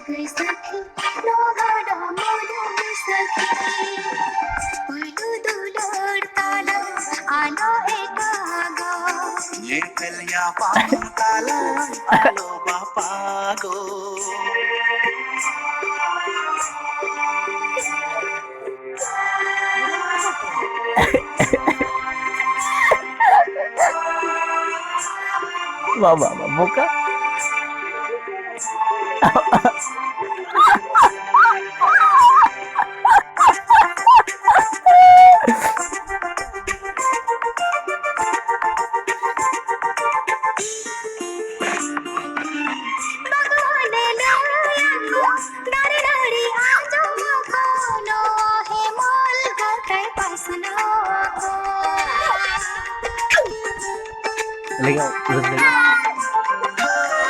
सखी लोहाडा मोडून सखी पळू आलो एका गाव येकल्या पामुकाला आलो बापा गो. बाबा बुका